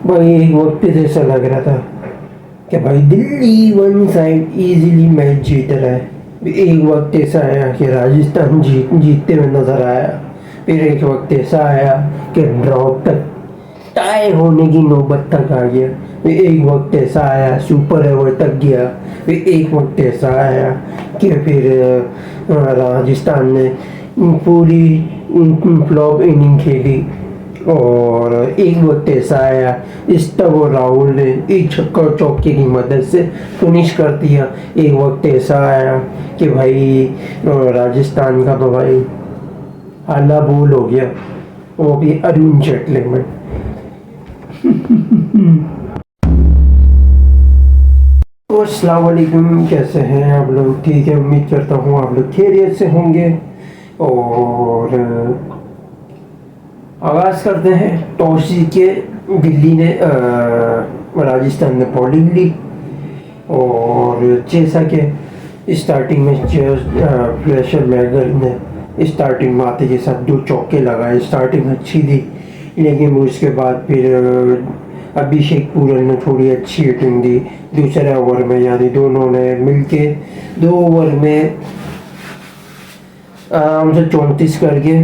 भाई एक वक्त पे तो ऐसा लग रहा था कि भाई Delhi one side easily match जीत रहा है। एक वक्त ऐसा आया कि राजस्थान जीतते हुए नजर आया। फिर एक वक्त ऐसा आया कि ड्रॉ तक टाई होने की नौबत तक आ गया। फिर एक वक्त ऐसा आया सुपर ओवर तक गया। फिर एक वक्त ऐसा आया कि फिर राजस्थान ने पूरी फ्लॉप इनिंग खेली। और एक वक्त ऐसा आया इस तब और राहुल ने एक छक्का और चौके की मदद से फिनिश कर दिया। एक वक्त ऐसा आया कि भाई राजस्थान का तो भाई आला बोल हो गया, वो भी अरुण जेटली में। तो अस्सलाम वालेकुम, कैसे हैं आप लोग? ठीक है, उम्मीद करता हूँ आप लोग खैरियत से होंगे। और आगाज़ करते हैं। टॉस जीत के दिल्ली ने राजस्थान ने बॉलिंग ली। और जैसा कि स्टार्टिंग में फ्लेशर मैगर ने स्टार्टिंग में आते के साथ 2 चौके लगाए, स्टार्टिंग अच्छी थी। लेकिन उसके बाद फिर अभिषेक पूरन ने थोड़ी अच्छी हिटिंग दी दूसरे ओवर में, यानी दोनों ने मिलके 2 ओवर में आराम से 34 करके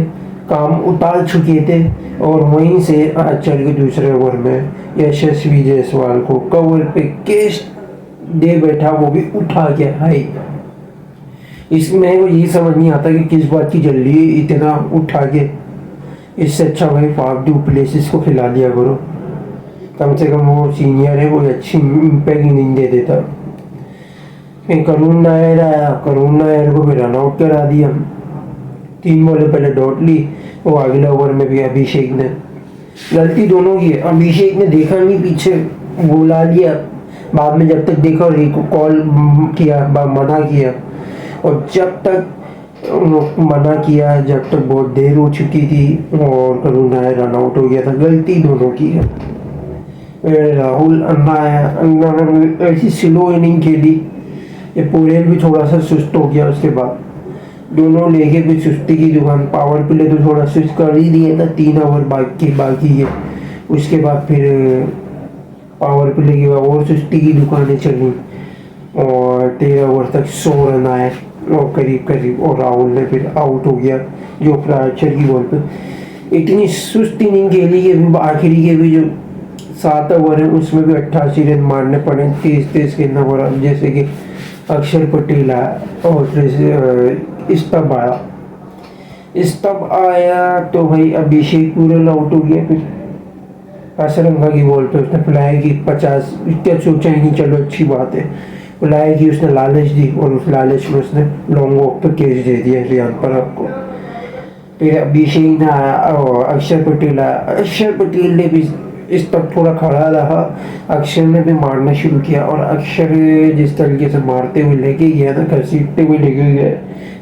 काम उतार चुके थे। और वहीं से आज चल के दूसरे ओवर में यशस्वी जायसवाल को कवर पे कैच दे बैठा, वो भी उठा के हाई। इसमें वो ये समझ नहीं आता कि किस बात की जल्दी इतना उठा के। इससे अच्छा भाई फालतू प्लेसेस को खिला दिया करो, कम से कम वो सीनियर है, कोई अच्छी इम्पैक्ट इनिंग दे देता। करुण नायर आया, करुण नायर को भी रन आउट करा दिया। 3 बॉलें पहले डॉट ली, वो अगले ओवर में भी अभिषेक ने गलती दोनों की है। अभिषेक ने देखा नहीं पीछे, बुला लिया, बाद में जब तक देखा कॉल किया, मना किया। और जब तक मना किया, जब तक बहुत देर हो चुकी थी और करुण नायर रन आउट हो गया था। गलती दोनों की है। राहुल अन्ना आया, अन्ना ने ऐसी स्लो इनिंग खेली, ये पोरेल भी थोड़ा सा सुस्त हो गया। उसके बाद दोनों लेके भी सुस्ती की दुकान। पावर प्ले तो थोड़ा सुस्त कर ही दिया था, 3 ओवर बाकी है। उसके बाद फिर पावर प्ले के बाद और सुस्ती की दुकानें चली और 13 ओवर तक 100 रन आए और करीब और राहुल ने फिर आउट हो गया जो प्राचर की बॉल पे। इतनी सुस्त इनिंग खेली कि आखिरी के भी जो 7 ओवर है उसमें भी 88 रन मारने पड़े, तेज खेलना पड़ा। जैसे कि अक्षर पटेल आया और स्तंभ आया तो भाई अभिषेक पूरा आउट हो गया। फिर कासरंगा की बॉल पे उसने फ्लाई की 50, क्या सोचा ही नहीं, चलो अच्छी बात है। फ्लाई की उसने लालच दी और उस लालच में उसने लॉन्ग वॉक पे कैच दे दिया रियान पराग को। फिर अभिषेक ने आया और अक्षर पटेल आया। अक्षर पटेल ने भी इस तक थोड़ा खड़ा रहा, अक्षर ने भी मारना शुरू किया। और अक्षर जिस तरीके से मारते हुए लेके गया ना, घसीटते हुए लेके गया,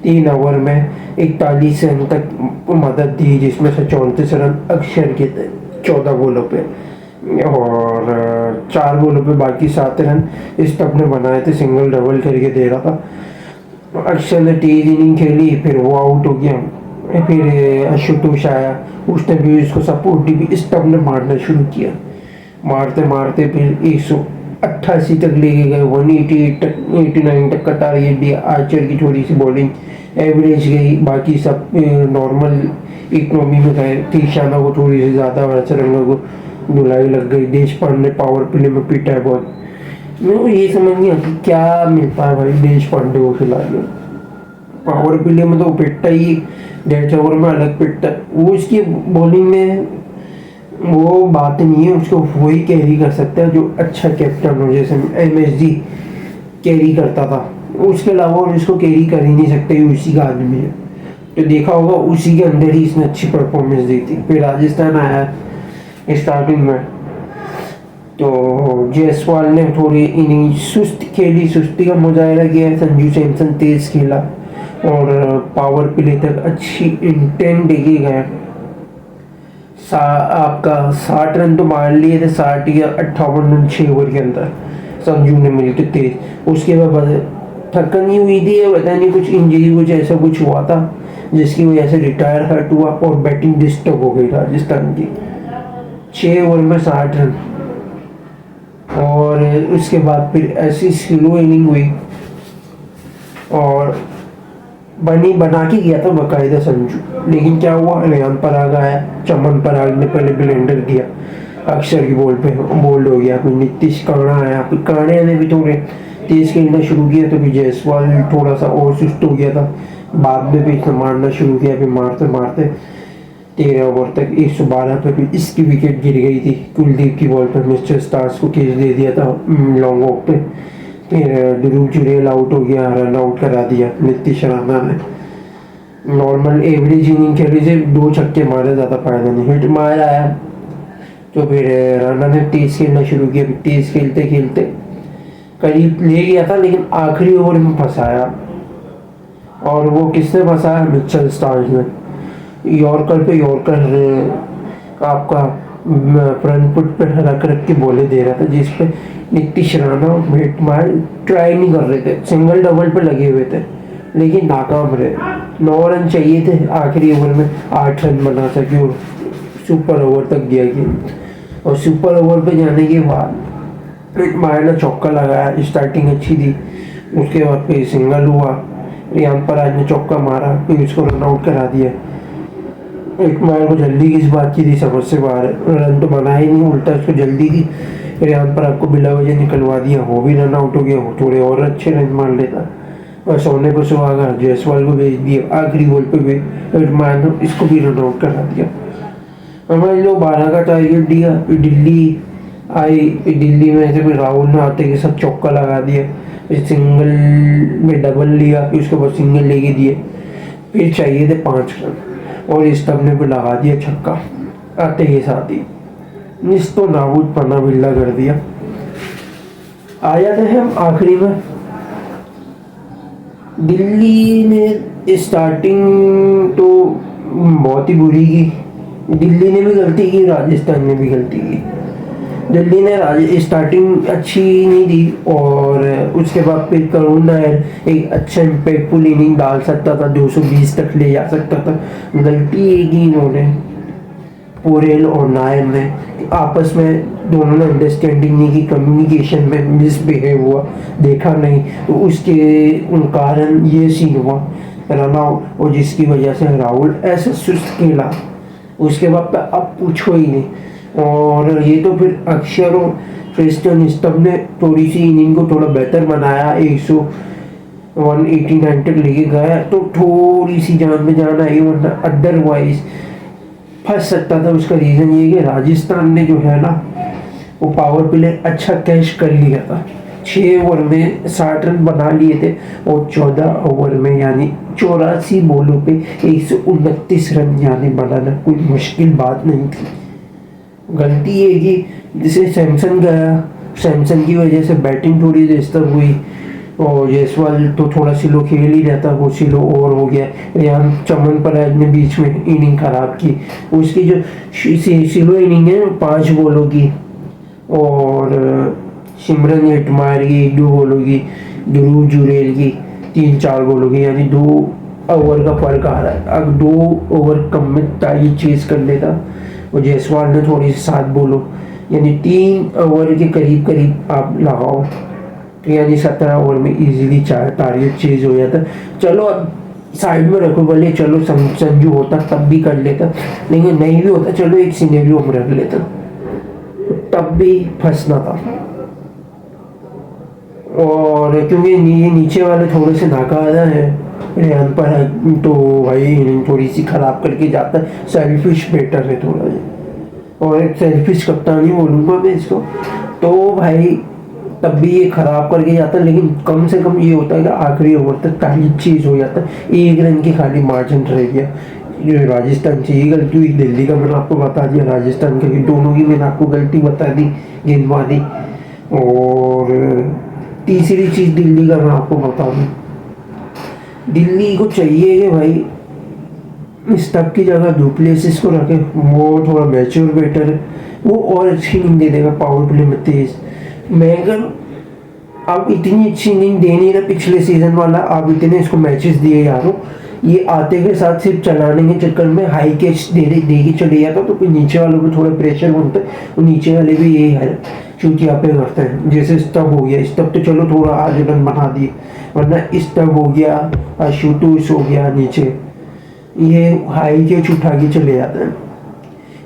3 ओवर में 41 रन तक मदद दी, जिसमें से 34 रन अक्षर के थे 14 बॉलों पे। और 4 बॉलों पे बाकी 7 रन इस तक ने बनाए थे, सिंगल डबल करके दे रहा था। अक्षर ने तेज इनिंग खेली, फिर वो आउट हो गया। फिर आशुतोष आया, उसने भी उसको सपोर्ट दी, इस तब ने मारना शुरू किया। मारते मारते फिर 188 तक लेके गए, 188 तक, 89 तक का टारगेट दिया। आर्चर की थोड़ी सी बॉलिंग एवरेज गई, बाकी सब नॉर्मल इकोनॉमी में गए। तीक्षाना को थोड़ी सी ज़्यादा, वैचरंगा को धुलाई लग गई। देश पांडे पावर प्ले में पीटा है बहुत। मेरे को ये समझ नहीं आती क्या मिलता है भाई देश पांडे को खिला के। पावर प्ले में तो पिटता ही, 1.5 ओवर में अलग पिटता। वो उसकी बॉलिंग में वो बात नहीं है, उसको वही कैरी कर सकता है जो अच्छा कैप्टन हो, जैसे MSG कैरी करता था। उसके अलावा उसको कैरी कर ही नहीं सकते, उसी का आदमी है। तो देखा होगा उसी के अंदर ही इसने अच्छी परफॉर्मेंस दी थी। फिर राजस्थान आया स्टार्टिंग में तो जायसवाल ने थोड़ी इनिंग सुस्त खेली, सुस्ती का मुजाहरा किया। संजू सैमसन तेज खेला और पावर प्ले तक अच्छी इंटेंट देखे गए। आपका 60 रन तो मार लिए थे, 60 या 58 रन 6 ओवर के अंदर संजू ने मिलकर तेज। उसके बाद थकन ही हुई थी, पता नहीं कुछ इंजरी कुछ ऐसा कुछ हुआ था जिसकी वजह से रिटायर हर्ट हुआ और बैटिंग डिस्टर्ब हो गई राजस्थान की। 6 ओवर में 60 रन और उसके बाद फिर ऐसी स्लो इनिंग हुई और बना के गया था बाकायदा संजू, लेकिन क्या हुआ, रेयान पराग आया, चमन पराग ने पहले ब्लेंडर दिया, अक्षर की बॉल पे बोल्ड हो गया, फिर नीतीश काणा आया, फिर काणे ने भी थोड़े तेज खेलना शुरू किया, तो फिर जायसवाल थोड़ा सा और सुस्त हो गया था, बाद में भी इसने मारना शुरू किया, फिर मारते मारते 13 ओवर तक 112 पे भी इसकी विकेट गिर गई थी, कुलदीप की बॉल पर मिस्टर स्टार्स को कैच दे दिया था लॉन्ग ऑफ पे, फिर ध्रुव जुरेल आउट हो गया, रन आउट करा दिया नीतीश राणा ने। नॉर्मल एवरेज इनिंग खेली से 2 छक्के मारे, ज़्यादा फायदा नहीं, हिट मार आया, तो फिर राणा ने तेज खेलना शुरू किया, फिर तेज खेलते खेलते करीब ले गया था, लेकिन आखिरी ओवर में फंसाया, और वो किसने फंसाया, मिचेल स्टार्स ने, यॉर्कर पे यॉर्कर आपका फ्रंट फुट पे रख रख के बोले दे रहा था, जिसपे नीतीश राणा हिट मार ट्राई नहीं कर रहे थे, सिंगल डबल पे लगे हुए थे, लेकिन नाकाम रहे। 9 रन चाहिए थे आखिरी ओवर में, 8 रन बना सके और सुपर ओवर तक गया कि, और सुपर ओवर पे जाने के बाद हिट मार ने चौका लगाया, स्टार्टिंग अच्छी थी, उसके बाद फिर सिंगल हुआ, रेयान पराग ने चौका मारा, फिर उसको रन आउट करा दिया। एक मार को जल्दी किस बात की थी समझ से बाहर है, रन तो बना ही नहीं, उल्टा उसको जल्दी थी, रेयान पराग को बिला वजह निकलवा दिया, वो भी रन आउट हो गया, वो थोड़े और अच्छे रन मार लेता, और सोने पर सुहागा जायसवाल को भेज दिया, आखिरी बॉल पे भी हिट मार ने इसको भी रन आउट करा दिया। हमारे लोग 12 का टारगेट दिया, फिर दिल्ली आई, फिर दिल्ली में से फिर राहुल ने आते के सब चौका लगा दिया, फिर सिंगल में डबल लिया, फिर उसके बाद सिंगल लेके दिए, फिर चाहिए थे 5 रन, और इस तब ने भी लगा दिया छक्का आते के साथ ही, निस तो नाबूद पन्ना बिल्ला कर दिया। आ जाते हैं हम आखिरी में, दिल्ली ने स्टार्टिंग तो बहुत ही बुरी की, दिल्ली ने भी गलती की, राजस्थान ने भी गलती की। दिल्ली ने स्टार्टिंग अच्छी नहीं दी, और उसके बाद फिर करुण नायर एक अच्छा इम्पैक्टफुल इनिंग डाल सकता था, 220 तक ले जा सकता था, गलती एक ही इन्होंने पोरेल और नायर ने आपस में दोनों ने अंडरस्टैंडिंग नहीं की, कम्युनिकेशन में मिसबिहेव हुआ, देखा नहीं, तो उसके उन कारण ये सीन हुआ रन आउट, और जिसकी वजह से राहुल ऐसा सुस्त खेला, उसके बाद अब पूछो ही नहीं। और ये तो फिर अक्षर और क्रिस्टियन स्टब ने थोड़ी सी इनिंग को थोड़ा बेहतर बनाया, 189 तक लेके गया, तो थोड़ी सी जान में जान आई, वरना अदरवाइज फंस सकता था। उसका रीज़न ये कि राजस्थान ने जो है ना वो पावर प्ले अच्छा कैच कर लिया था, 6 ओवर में 60 रन बना लिए थे, और 14 ओवर में यानी 84 बॉलों पे 129 रन यानी बनाना कोई मुश्किल बात नहीं थी। गलती ये कि जिसे सैमसन गया, सैमसन की वजह से बैटिंग थोड़ी डिस्टर्ब हुई, और जायसवाल तो थोड़ा स्लो खेल ही रहता, वो स्लो ओवर हो गया, रेयान चमन पराग ने बीच में इनिंग खराब की, उसकी जो स्लो इनिंग है 5 बॉलों की, और सिमरन हिट मार की 2 बॉलों की, ध्रुव जुरेल की 3-4 बॉलों की, यानी 2 ओवर का फर्क आ रहा है। अब 2 ओवर कम में टाई चेज कर लेता, और जायसवाल ने थोड़ी सी 7 बॉलों यानी 3 ओवर के करीब करीब आप लगाओ, यानी 17 ओवर में इजीली 4 टारगेट चेज हो जाता। चलो अब साइड में रखो, भले चलो संजू होता तब भी कर लेता, लेकिन नहीं भी होता, चलो एक सिनेरियो में रख लेता, तब भी फंसना था। और क्योंकि ये नीचे वाले थोड़े से नाकारा है, रेयान पर तो भाई इनिंग थोड़ी सी खराब करके जाता है, सेल्फिश बेटर है थोड़ा ये, और एक सेल्फिश कप्तान ही बोलूँगा मैं इसको, तो भाई तब भी ये खराब करके जाता है, लेकिन कम से कम ये होता है कि आखिरी ओवर तक खाली चीज हो जाता है, 1 रन की खाली मार्जिन रह गया। ये राजस्थान से ये गलती हुई, दिल्ली का मैंने आपको बता दिया, राजस्थान की दोनों की मैंने आपको गलती बता दी गेंदबाजी, और तीसरी चीज दिल्ली का मैं आपको बता दूं, दिल्ली को चाहिए कि भाई स्टब की जगह डुप्लेसिस को रखे, वो थोड़ा मैच्योर बैटर है, वो और अच्छी इनिंग दे देगा पावर प्ले में तेज। मैं अगर आप इतनी अच्छी इनिंग दे नहीं रहे पिछले सीजन वाला, आप इतने इसको मैचेस दिए यारों, ये आते के साथ सिर्फ चलाने के चक्कर में हाई कैच दे के चले जाता, तो फिर नीचे वालों को थोड़ा प्रेशर बनता है, और नीचे वाले भी यही है चूतियापे करते हैं। जैसे स्टब हो गया, स्टब तो चलो थोड़ा आज रन बना दिए, वरना स्टब हो गया, आशुतोष हो गया नीचे, ये हाई कैच उठा के चले जाते हैं।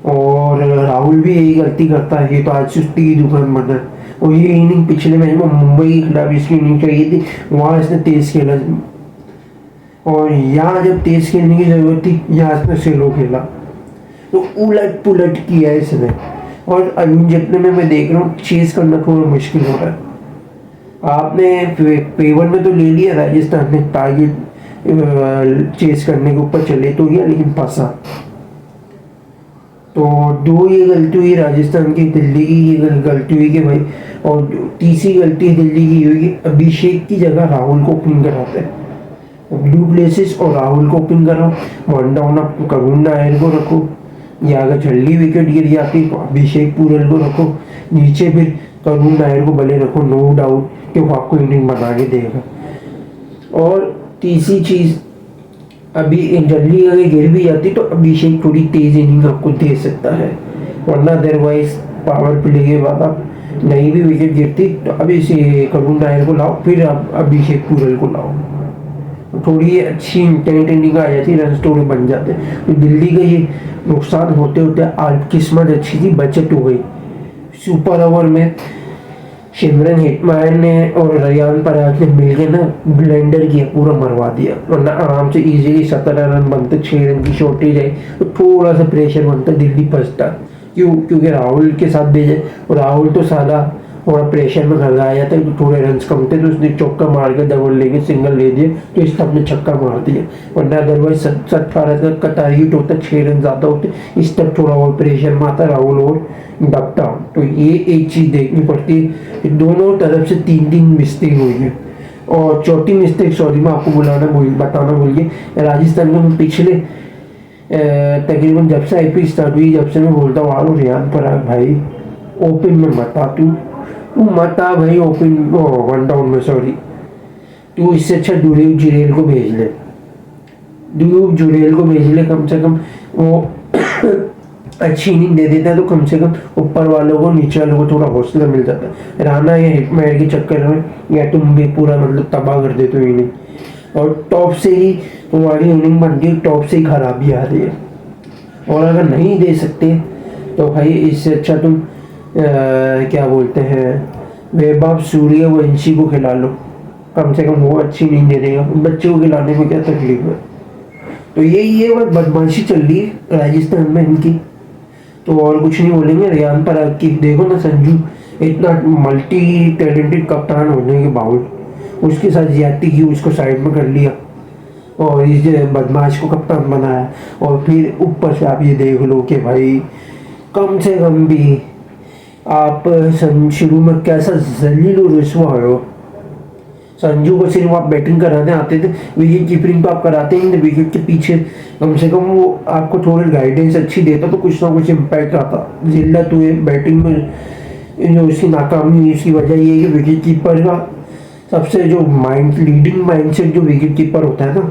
और राहुल भी यही गलती करता है, ये तो आज सुस्ती की दुकान बना है। और ये इनिंग पिछले मैच में मुंबई के खिलाफ इसकी इनिंग चाहिए थी, वहाँ इसने तेज खेला, और यहाँ जब तेज खेलने की जरूरत थी यहाँ इसने स्लो खेला, तो उलट पुलट किया है इसने। और अरुण जेटली में मैं देख रहा हूँ चेस करना थोड़ा मुश्किल हो रहा है। आपने पेवर में तो ले लिया राजस्थान ने, टारगेट चेस करने के ऊपर चले तो गया, लेकिन फंसा। तो दो ये गलती हुई राजस्थान की, दिल्ली की ये गलती हुई कि भाई, और तीसरी गलती दिल्ली की हुई कि अभिषेक की जगह राहुल को ओपनिंग कराते हैं। डू प्लेसिस और राहुल को ओपन करो, वन डाउन आप करुण नायर को रखो, या अगर जल्दी विकेट गिर जाती तो अभिषेक पूरल को रखो, नीचे फिर करुण नायर को भले रखो, नो डाउट कि वो आपको इनिंग बना के देगा। और तीसरी चीज़, अभी जल्दी अगर गिर भी जाती तो अभिषेक थोड़ी तेज इनिंग आपको दे सकता है, वरना अदरवाइज पावर प्ले के बाद आप नहीं भी विकेट गिरती तो अभी से करुण नायर को लाओ, फिर आप अभिषेक पूरल को लाओ, थोड़ी अच्छी इंटेंट इनिंग आ जाती, रन स्टोर बन जाते। तो दिल्ली का ये नुकसान होते होते आज किस्मत अच्छी थी, बचत हो गई। सुपर ओवर में शिमरन हिटमायर ने और रेयान पराग ने मिलकर ना ब्लेंडर किया, पूरा मरवा दिया, वरना आराम से इजीली 17 रन बनते, 6 रन की शॉर्टेज आई तो थोड़ा सा प्रेशर बनता, दिल्ली फंसता। क्योंकि राहुल के साथ भेजे, और राहुल तो सादा थोड़ा प्रेशर में घर आया था, तो थोड़े रन कम थे तो उसने चौका मार के डबल लेके सिंगल ले दिया, तो इस तब ने छक्का मार दिया, वरना अदरवाइज 18 का टारगेट होता, 6 रन ज़्यादा होते, इस तब थोड़ा और प्रेशर में आता राहुल और डकता। तो ये एक चीज़ देखनी पड़ती है, दोनों तरफ से 3-3 मिस्टेक हुई है। और चौथी मिस्टेक, सॉरी मैं आपको बताना भूल गया, राजस्थान में पिछले तकरीबन जब से IPL स्टार्ट हुई, जब से मैं बोलता हूँ आलो रेयान पराग भाई ओपन में मत आ, तू मत आ भाई ओपन, वन डाउन में, सॉरी, तू इससे अच्छा दुलीप जुरेल को भेज ले, दुलीप जुरेल को भेज ले, कम से कम वो अच्छी इनिंग दे देता है, तो कम से कम ऊपर वालों को नीचे वालों को थोड़ा हौसला मिल जाता है। राणा या हिटमैन के चक्कर में या तुम भी पूरा मतलब तबाह कर देते हो इनिंग, और टॉप से ही तुम्हारी इनिंग बन गई, टॉप से ही खराबी आ रही है। और अगर नहीं दे सकते तो भाई इससे अच्छा तुम क्या बोलते हैं, वैभव सूर्यवंशी को खिला लो, कम से कम वो अच्छी नहीं दे देगा, बच्चों को खिलाने में क्या तकलीफ है। तो ये बस बदमाशी चल रही है राजस्थान में इनकी, तो और कुछ नहीं बोलेंगे। रेयान पराग की देखो ना, संजू इतना मल्टी टैलेंटेड कप्तान होने के बावजूद उसके साथ ज्यादती की, उसको साइड में कर लिया और इस बदमाश को कप्तान बनाया। और फिर ऊपर से आप ये देख लो कि भाई कम से कम भी आप शुरू में कैसा जलील और रुस्वा हो। संजू को सिर्फ आप बैटिंग कराने आते थे, विकेट कीपिंग तो आप कराते ही नहीं, विकेट के पीछे कम से कम वो आपको थोड़ी गाइडेंस अच्छी देता तो कुछ ना कुछ इम्पैक्ट आता। जिल्लत हुए बैटिंग में, जो उसकी नाकामी हुई उसकी वजह ये है कि विकेट कीपर का सबसे जो लीडिंग माइंडसेट जो विकेट कीपर होता है ना,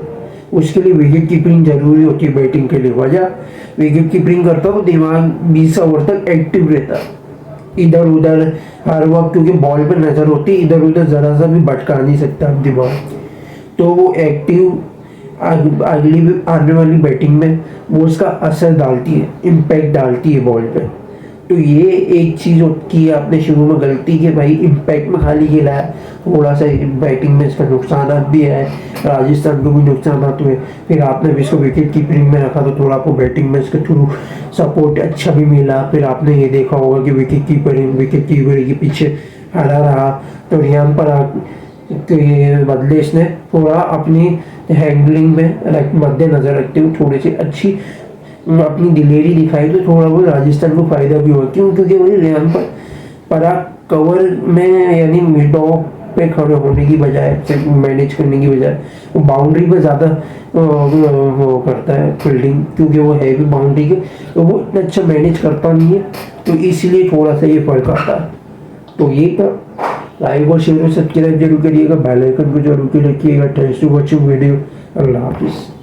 उसके लिए विकेट कीपिंग जरूरी होती है बैटिंग के लिए। वजह विकेट कीपिंग करता तो दिमाग 20 ओवर तक एक्टिव रहता, इधर उधर हर वक्त, क्योंकि बॉल पर नजर होती है, इधर उधर जरा सा भी भटका नहीं सकता दिमाग, तो वो एक्टिव अगली आने वाली बैटिंग में वो उसका असर डालती है, इम्पैक्ट डालती है बॉल पे। तो ये एक चीज़ की आपने शुरू में गलती कि भाई इम्पैक्ट में खाली खेला है, थोड़ा सा बैटिंग में इसका नुकसान भी है, राजस्थान को भी नुकसान हुए। फिर आपने भी इसको विकेट कीपिंग में रखा तो थोड़ा आपको बैटिंग में इसके थ्रू सपोर्ट अच्छा भी मिला। फिर आपने ये देखा होगा कि विकेट कीपर के पीछे हरा रहा, तो रेयान पराग के बदले इसने थोड़ा अपनी हैंडलिंग में मद्देनजर रखते हुए थोड़ी सी अच्छी अपनी दिलेरी दिखाई, तो थोड़ा बहुत राजस्थान को फायदा भी हुआ। क्यों? क्योंकि वही रेयान पराग कवर में यानी मिड ऑफ पे खड़े होने की बजाय, मैनेज करने की बजाय वो बाउंड्री पे ज़्यादा वो करता है फील्डिंग, क्योंकि वो है भी बाउंड्री के, तो वो इतना अच्छा मैनेज करता नहीं है, तो इसलिए थोड़ा सा ये फर्क आता है। तो ये था, लाइक और शेयर और सब्सक्राइब जरूर करिएगा, बेल आइकन को जरूर रखिएगा। Thanks to watching video. अल्लाह हाफिज़।